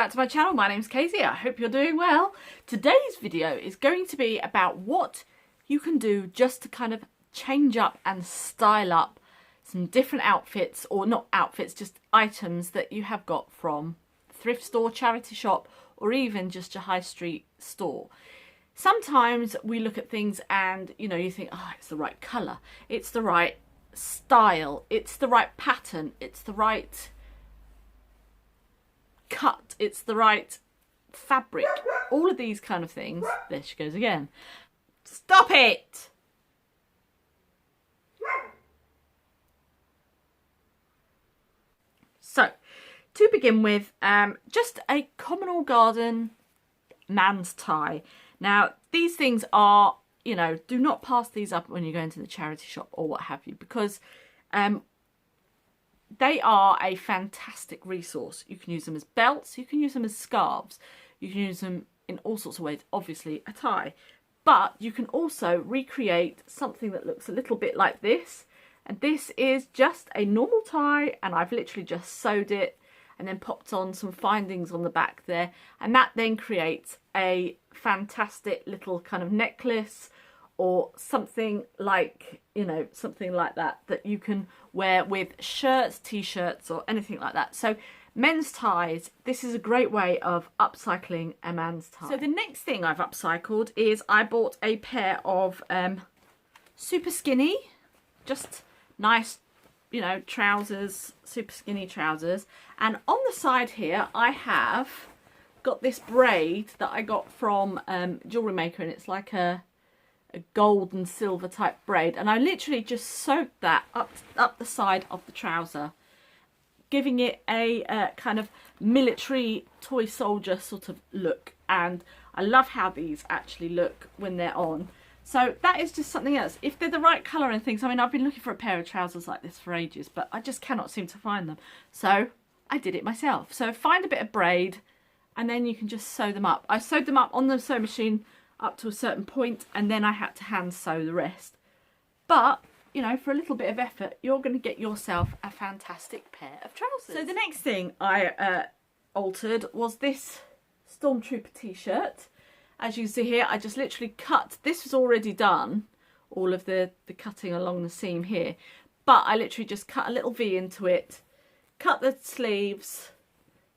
back to my channel. My name's Casey. I hope you're doing well. Today's video is going to be about what you can do just to kind of change up and style up some different outfits, or not outfits, just items that you have got from thrift store, charity shop, or even just a high street store. Sometimes we look at things and, you know, you think, oh, it's the right colour, it's the right style, it's the right pattern, it's the right cut, it's the right fabric, all of these kind of things. There she goes again. Stop it! So, to begin with, just a common old garden man's tie. Now, these things are, you know, do not pass these up when you go into the charity shop or what have you, because they are a fantastic resource. You can use them as belts, you can use them as scarves, you can use them in all sorts of ways, obviously a tie. But you can also recreate something that looks a little bit like this. And this is just a normal tie, and I've literally just sewed it and then popped on some findings on the back there. And that then creates a fantastic little kind of necklace, or something like, you know, something like that, that you can wear with shirts, t-shirts, or anything like that. So men's ties, this is a great way of upcycling a man's tie. So the next thing I've upcycled is I bought a pair of super skinny, just nice, you know, trousers, super skinny trousers. And on the side here, I have got this braid that I got from Jewellery Maker, and it's like a gold and silver type braid, and I literally just sewed that up the side of the trouser, giving it a kind of military toy soldier sort of look. And I love how these actually look when they're on. So that is just something else. If they're the right colour and things, I mean, I've been looking for a pair of trousers like this for ages, but I just cannot seem to find them. So I did it myself. So find a bit of braid and then you can just sew them up. I sewed them up on the sewing machine up to a certain point, and then I had to hand sew the rest. But, you know, for a little bit of effort, you're going to get yourself a fantastic pair of trousers. So the next thing I altered was this Stormtrooper t-shirt. As you see here, I just literally cut, this was already done, all of the cutting along the seam here, but I literally just cut a little V into it, cut the sleeves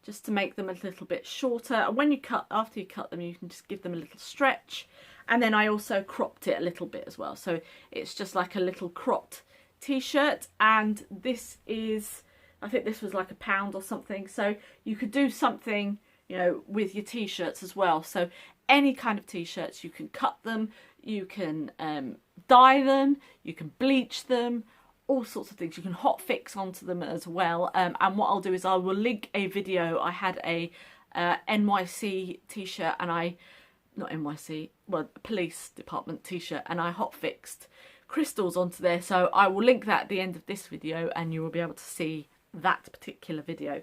just to make them a little bit shorter. And when you cut, after you cut them, you can just give them a little stretch. And then I also cropped it a little bit as well. So it's just like a little cropped t-shirt. And this is, I think this was like £1 or something. So you could do something, you know, with your t-shirts as well. So any kind of t-shirts, you can cut them, you can dye them, you can bleach them, all sorts of things. You can hot fix onto them as well. And what I'll do is I will link a video. I had a NYC t-shirt, and not NYC, well, police department t-shirt, and I hot fixed crystals onto there. So I will link that at the end of this video, and you will be able to see that particular video.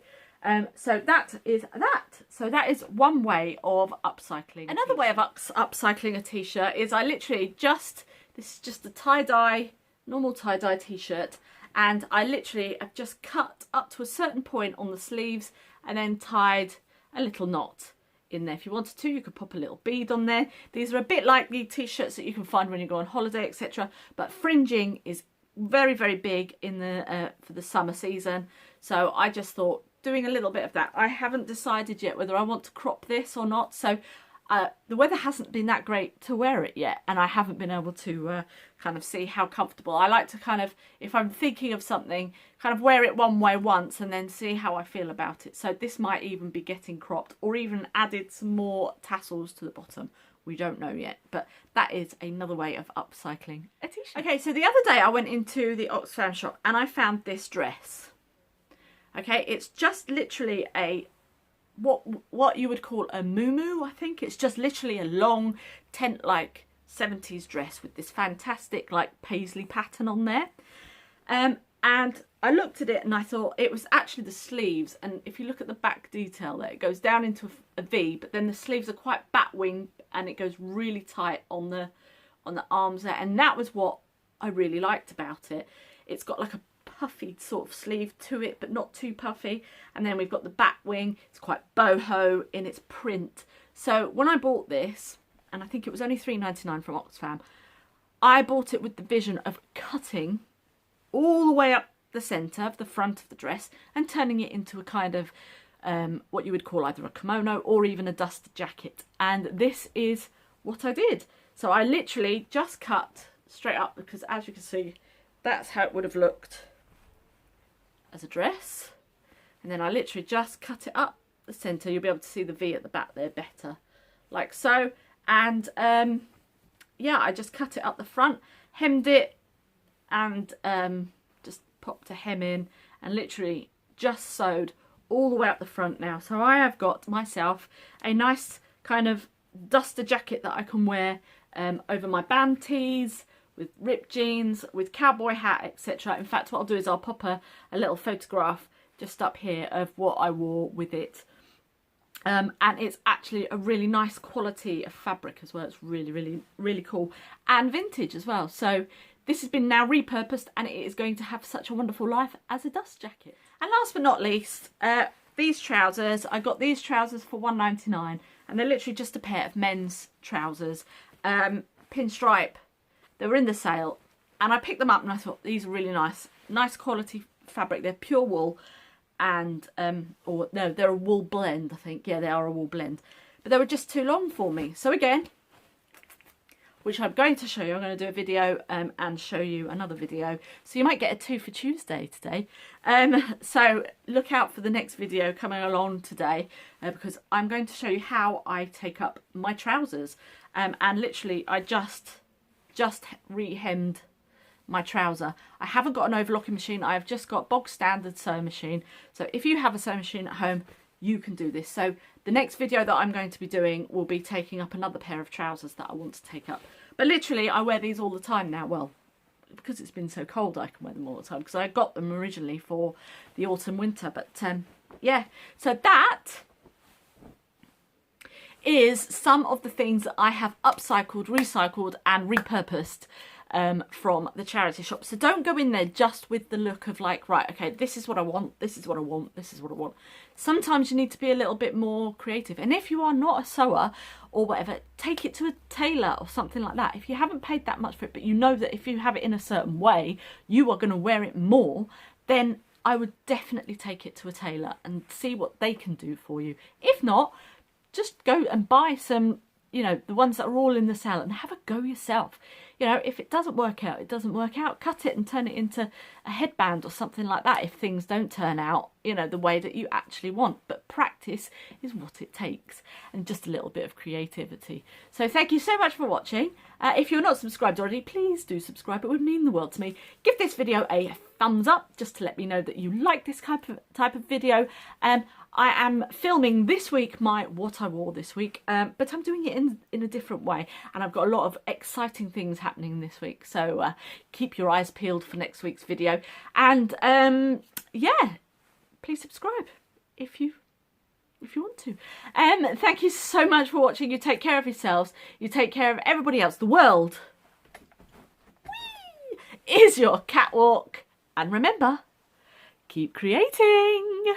So that is that. So that is one way of upcycling. Another way of upcycling a t-shirt is I literally this is just a tie-dye, normal tie-dye t-shirt, and I literally have just cut up to a certain point on the sleeves and then tied a little knot in there. If you wanted to, you could pop a little bead on there. These are a bit like the t-shirts that you can find when you go on holiday, etc. But fringing is very, very big in the for the summer season. So I just thought doing a little bit of that. I haven't decided yet whether I want to crop this or not. So the weather hasn't been that great to wear it yet, and I haven't been able to kind of see how comfortable. I like to kind of, if I'm thinking of something, kind of wear it one way once and then see how I feel about it. So this might even be getting cropped, or even added some more tassels to the bottom. We don't know yet, but that is another way of upcycling a t-shirt. Okay, so the other day I went into the Oxfam shop and I found this dress. Okay, it's just literally a what you would call a muumuu, I think. It's just literally a long tent-like 70s dress with this fantastic like paisley pattern on there. And I looked at it and I thought it was actually the sleeves, and if you look at the back detail there, it goes down into a V, but then the sleeves are quite bat-wing and it goes really tight on the arms there, and that was what I really liked about it. It's got like a puffy sort of sleeve to it, but not too puffy. And then we've got the back wing. It's quite boho in its print. So when I bought this, and I think it was only £3.99 from Oxfam, I bought it with the vision of cutting all the way up the centre of the front of the dress and turning it into a kind of what you would call either a kimono or even a dust jacket. And this is what I did. So I literally just cut straight up, because as you can see, that's how it would have looked as a dress. And then I literally just cut it up the centre. You'll be able to see the V at the back there better, like so. And yeah, I just cut it up the front, hemmed it, and just popped a hem in, and literally just sewed all the way up the front now. So I have got myself a nice kind of duster jacket that I can wear over my band tees, with ripped jeans, with cowboy hat, etc. In fact, what I'll do is I'll pop a little photograph just up here of what I wore with it. And it's actually a really nice quality of fabric as well. It's really, really, really cool, and vintage as well. So this has been now repurposed, and it is going to have such a wonderful life as a dust jacket. And last but not least, these trousers. I got these trousers for £1.99, and they're literally just a pair of men's trousers, pinstripe. They were in the sale, and I picked them up and I thought these are really nice quality fabric. They're pure wool, and or no, they're a wool blend, I think. Yeah, they are a wool blend, but they were just too long for me. So again, which I'm going to show you, I'm going to do a video and show you another video, so you might get a 2 for Tuesday today. So look out for the next video coming along today, because I'm going to show you how I take up my trousers, and literally I just re-hemmed my trouser. I haven't got an overlocking machine. I've just got bog standard sewing machine. So if you have a sewing machine at home, you can do this. So the next video that I'm going to be doing will be taking up another pair of trousers that I want to take up. But literally I wear these all the time now. Well, because it's been so cold, I can wear them all the time, because I got them originally for the autumn winter. But yeah, so that is some of the things that I have upcycled, recycled and repurposed from the charity shop. So don't go in there just with the look of like, right, okay, this is what I want, this is what I want, this is what I want. Sometimes you need to be a little bit more creative. And if you are not a sewer or whatever, take it to a tailor or something like that. If you haven't paid that much for it, but you know that if you have it in a certain way, you are going to wear it more, then I would definitely take it to a tailor and see what they can do for you. If not, just go and buy some, you know, the ones that are all in the sale, and have a go yourself. You know, if it doesn't work out, it doesn't work out. Cut it and turn it into a headband or something like that if things don't turn out, you know, the way that you actually want. But practice is what it takes, and just a little bit of creativity. So thank you so much for watching. If you're not subscribed already, please do subscribe. It would mean the world to me. Give this video a thumbs up just to let me know that you like this type of video. I am filming this week my what I wore this week, but I'm doing it in a different way, and I've got a lot of exciting things happening this week, so keep your eyes peeled for next week's video. And yeah, please subscribe if you want to. Thank you so much for watching. You take care of yourselves, you take care of everybody else. The world is your catwalk, and remember, keep creating.